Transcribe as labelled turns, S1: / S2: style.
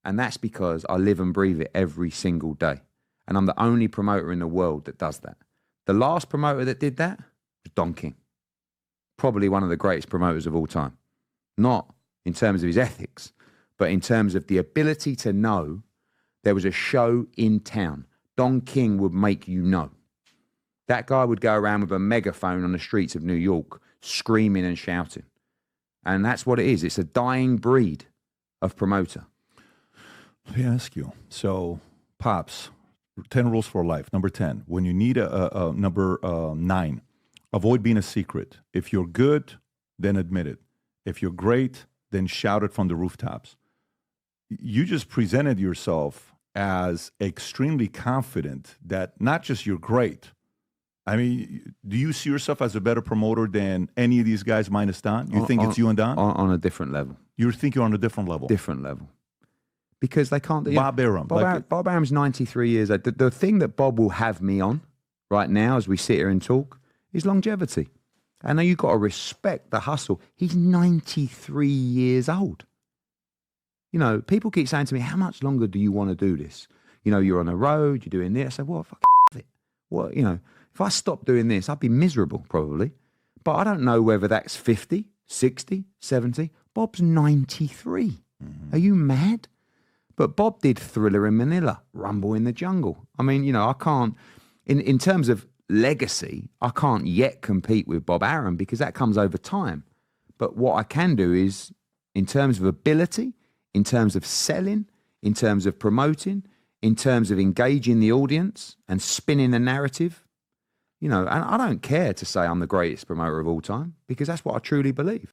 S1: And that's because I live and breathe it every single day. And I'm the only promoter in the world that does that. The last promoter that did that was Don King. Probably one of the greatest promoters of all time. Not in terms of his ethics, but in terms of the ability to know there was a show in town. Don King would make you know. That guy would go around with a megaphone on the streets of New York, screaming and shouting. And that's what it is. It's a dying breed of promoter.
S2: Let me ask you. So, Pops, 10 rules for life. Number 10, when you need a number 9, avoid being a secret. If you're good, then admit it. If you're great, then shout it from the rooftops. You just presented yourself as extremely confident that not just you're great. I mean, do you see yourself as a better promoter than any of these guys minus Don? You think it's you and Don?
S1: On a different level.
S2: You think you're on a different level?
S1: Different level. Because they can't...
S2: Bob Arum.
S1: Bob Arum's 93 years old. The thing that Bob will have me on right now as we sit here and talk is longevity. And now you've got to respect the hustle. He's 93 years old. You know, people keep saying to me, how much longer do you want to do this? You know, you're on the road, you're doing this. I say, well, fuck it. What, you know, if I stopped doing this, I'd be miserable probably. But I don't know whether that's 50, 60, 70. Bob's 93. Are you mad? But Bob did Thriller in Manila, Rumble in the Jungle. I mean, you know, I can't, in terms of legacy, I can't yet compete with Bob Arum because that comes over time. But what I can do is, in terms of ability, in terms of selling, in terms of promoting, in terms of engaging the audience and spinning the narrative, you know, and I don't care to say I'm the greatest promoter of all time because that's what I truly believe.